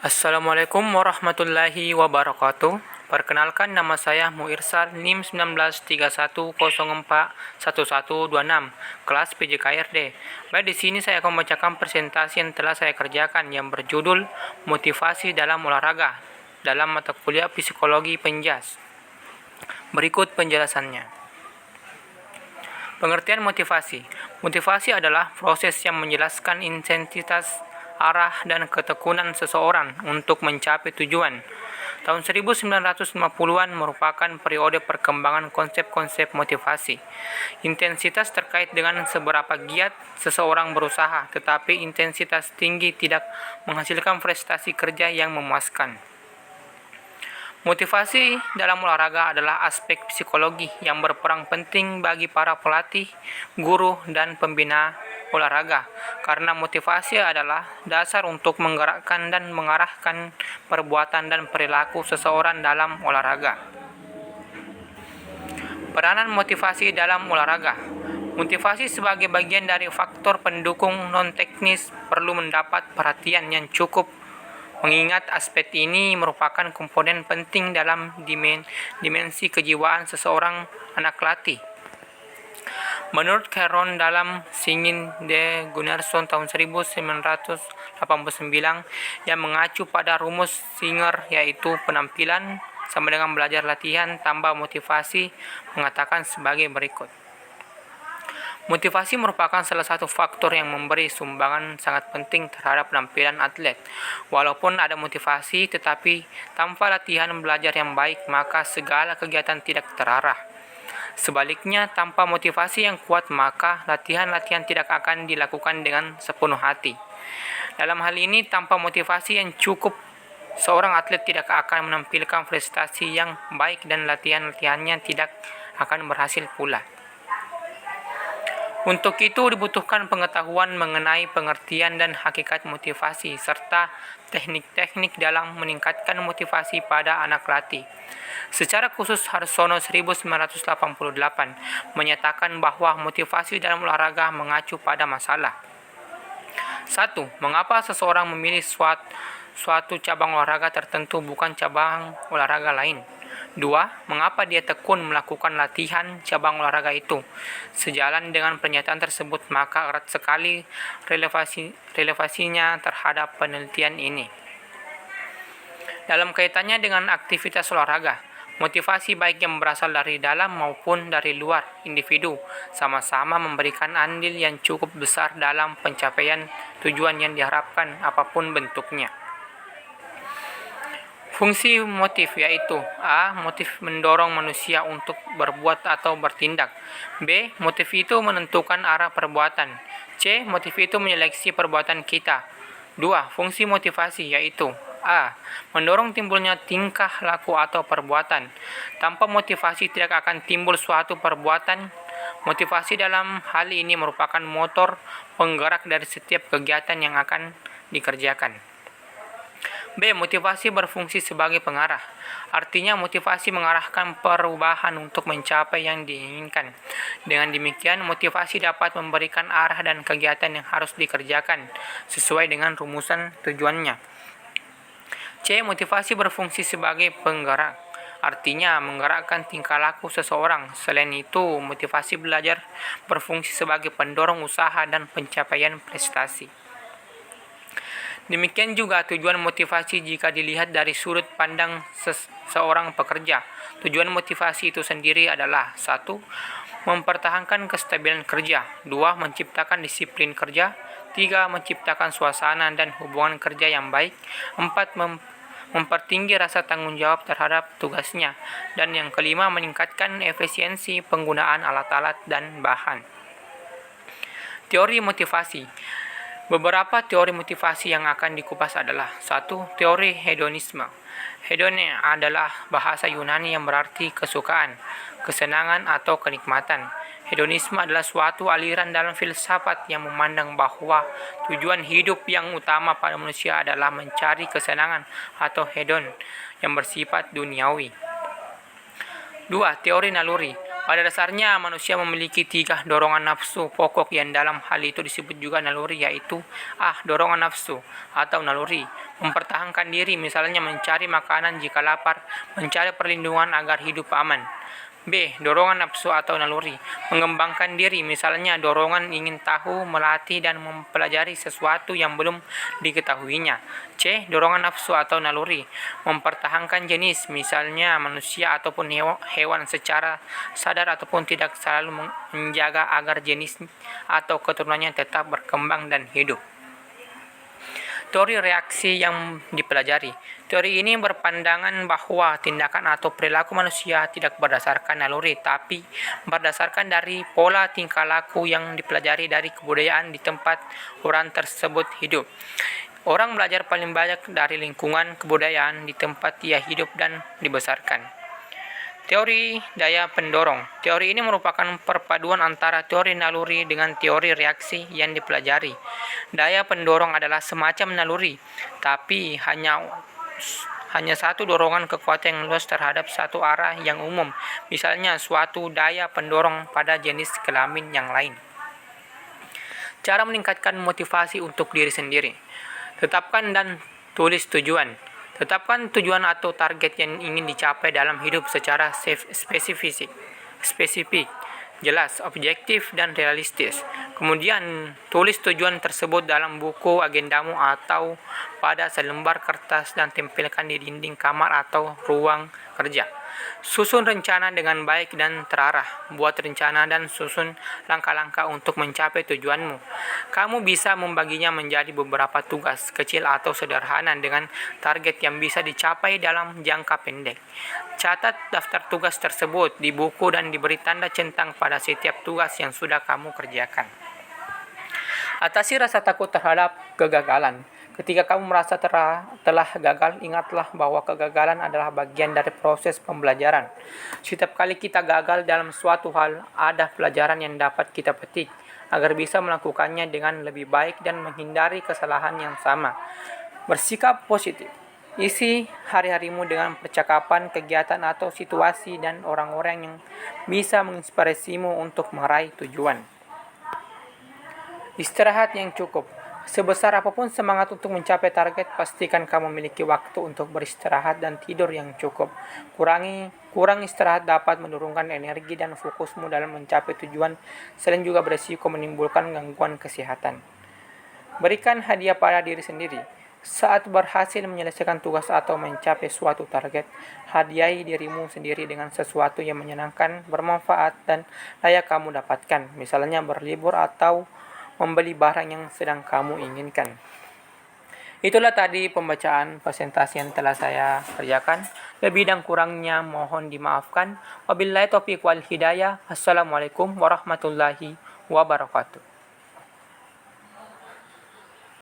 Assalamualaikum warahmatullahi wabarakatuh. Perkenalkan, nama saya Muirsal, NIM 1931041126, kelas PJKRD. Baik, di sini saya akan membacakan presentasi yang telah saya kerjakan yang berjudul Motivasi dalam Olahraga dalam mata kuliah Psikologi Penjas. Berikut penjelasannya. Pengertian motivasi. Motivasi adalah proses yang menjelaskan intensitas, arah, dan ketekunan seseorang untuk mencapai tujuan. Tahun 1950-an merupakan periode perkembangan konsep-konsep motivasi. Intensitas terkait dengan seberapa giat seseorang berusaha, tetapi intensitas tinggi tidak menghasilkan prestasi kerja yang memuaskan. Motivasi dalam olahraga adalah aspek psikologi yang berperan penting bagi para pelatih, guru, dan pembina olahraga, karena motivasi adalah dasar untuk menggerakkan dan mengarahkan perbuatan dan perilaku seseorang dalam olahraga. Peranan motivasi dalam olahraga. Motivasi sebagai bagian dari faktor pendukung non-teknis perlu mendapat perhatian yang cukup, mengingat aspek ini merupakan komponen penting dalam dimensi kejiwaan seseorang anak latih. Menurut Caron dalam Singing de Gunnarsson tahun 1989 yang mengacu pada rumus Singer, yaitu penampilan sama dengan belajar latihan tambah motivasi, mengatakan sebagai berikut. Motivasi merupakan salah satu faktor yang memberi sumbangan sangat penting terhadap penampilan atlet. Walaupun ada motivasi, tetapi tanpa latihan belajar yang baik, maka segala kegiatan tidak terarah. Sebaliknya, tanpa motivasi yang kuat, maka latihan-latihan tidak akan dilakukan dengan sepenuh hati. Dalam hal ini, tanpa motivasi yang cukup, seorang atlet tidak akan menampilkan prestasi yang baik dan latihan-latihannya tidak akan berhasil pula. Untuk itu dibutuhkan pengetahuan mengenai pengertian dan hakikat motivasi, serta teknik-teknik dalam meningkatkan motivasi pada anak latih. Secara khusus, Harsono 1988 menyatakan bahwa motivasi dalam olahraga mengacu pada masalah. 1. Mengapa seseorang memilih suatu cabang olahraga tertentu bukan cabang olahraga lain? 2. Mengapa dia tekun melakukan latihan cabang olahraga itu? Sejalan dengan pernyataan tersebut, maka erat sekali relevasinya terhadap penelitian ini. Dalam kaitannya dengan aktivitas olahraga, motivasi baik yang berasal dari dalam maupun dari luar individu sama-sama memberikan andil yang cukup besar dalam pencapaian tujuan yang diharapkan apapun bentuknya. Fungsi motif yaitu A. Motif mendorong manusia untuk berbuat atau bertindak. B. Motif itu menentukan arah perbuatan. C. Motif itu menyeleksi perbuatan kita. 2. Fungsi motivasi yaitu A. Mendorong timbulnya tingkah laku atau perbuatan. Tanpa motivasi tidak akan timbul suatu perbuatan. Motivasi dalam hal ini merupakan motor penggerak dari setiap kegiatan yang akan dikerjakan. B. Motivasi berfungsi sebagai pengarah. Artinya motivasi mengarahkan perubahan untuk mencapai yang diinginkan. Dengan demikian, motivasi dapat memberikan arah dan kegiatan yang harus dikerjakan sesuai dengan rumusan tujuannya. C. Motivasi berfungsi sebagai penggerak. Artinya menggerakkan tingkah laku seseorang. Selain itu, motivasi belajar berfungsi sebagai pendorong usaha dan pencapaian prestasi. Demikian juga tujuan motivasi jika dilihat dari sudut pandang seorang pekerja. Tujuan motivasi itu sendiri adalah 1. Mempertahankan kestabilan kerja. 2. Menciptakan disiplin kerja. 3. Menciptakan suasana dan hubungan kerja yang baik. 4. Mempertinggi rasa tanggung jawab terhadap tugasnya. Dan yang kelima, meningkatkan efisiensi penggunaan alat-alat dan bahan. Teori motivasi. Beberapa teori motivasi yang akan dikupas adalah 1. Teori hedonisme. Hedon adalah bahasa Yunani yang berarti kesukaan, kesenangan, atau kenikmatan. Hedonisme adalah suatu aliran dalam filsafat yang memandang bahwa tujuan hidup yang utama pada manusia adalah mencari kesenangan atau hedon yang bersifat duniawi. 2. Teori naluri. Pada dasarnya manusia memiliki 3 dorongan nafsu pokok yang dalam hal itu disebut juga naluri, yaitu dorongan nafsu atau naluri mempertahankan diri, misalnya mencari makanan jika lapar, mencari perlindungan agar hidup aman. B. Dorongan nafsu atau naluri mengembangkan diri, misalnya dorongan ingin tahu, melatih, dan mempelajari sesuatu yang belum diketahuinya. C. Dorongan nafsu atau naluri mempertahankan jenis, misalnya manusia ataupun hewan secara sadar ataupun tidak selalu menjaga agar jenis atau keturunannya tetap berkembang dan hidup. Teori reaksi yang dipelajari. Teori ini berpandangan bahwa tindakan atau perilaku manusia tidak berdasarkan naluri, tapi berdasarkan dari pola tingkah laku yang dipelajari dari kebudayaan di tempat orang tersebut hidup. Orang belajar paling banyak dari lingkungan kebudayaan di tempat ia hidup dan dibesarkan. Teori daya pendorong. Teori ini merupakan perpaduan antara teori naluri dengan teori reaksi yang dipelajari. Daya pendorong adalah semacam naluri, tapi hanya satu dorongan kekuatan yang luas terhadap satu arah yang umum, misalnya suatu daya pendorong pada jenis kelamin yang lain. Cara meningkatkan motivasi untuk diri sendiri. Tetapkan dan tulis tujuan. Tetapkan tujuan atau target yang ingin dicapai dalam hidup secara spesifik, jelas, objektif, dan realistis. Kemudian, tulis tujuan tersebut dalam buku agendamu atau pada selembar kertas dan tempelkan di dinding kamar atau ruang kerja. Susun rencana dengan baik dan terarah. Buat rencana dan susun langkah-langkah untuk mencapai tujuanmu. Kamu bisa membaginya menjadi beberapa tugas kecil atau sederhana dengan target yang bisa dicapai dalam jangka pendek. Catat daftar tugas tersebut di buku dan diberi tanda centang pada setiap tugas yang sudah kamu kerjakan. Atasi rasa takut terhadap kegagalan. Ketika kamu merasa telah gagal, ingatlah bahwa kegagalan adalah bagian dari proses pembelajaran. Setiap kali kita gagal dalam suatu hal, ada pelajaran yang dapat kita petik agar bisa melakukannya dengan lebih baik dan menghindari kesalahan yang sama. Bersikap positif. Isi hari-harimu dengan percakapan, kegiatan, atau situasi dan orang-orang yang bisa menginspirasimu untuk meraih tujuan. Istirahat yang cukup. Sebesar apapun semangat untuk mencapai target, pastikan kamu memiliki waktu untuk beristirahat dan tidur yang cukup. Kurang istirahat dapat menurunkan energi dan fokusmu dalam mencapai tujuan, selain juga berisiko menimbulkan gangguan kesehatan. Berikan hadiah pada diri sendiri. Saat berhasil menyelesaikan tugas atau mencapai suatu target, hadiahi dirimu sendiri dengan sesuatu yang menyenangkan, bermanfaat, dan layak kamu dapatkan. Misalnya berlibur atau membeli barang yang sedang kamu inginkan. Itulah tadi pembacaan presentasi yang telah saya kerjakan. Lebih dan kurangnya mohon dimaafkan. Wabillahi taufiq wal hidayah. Assalamualaikum warahmatullahi wabarakatuh.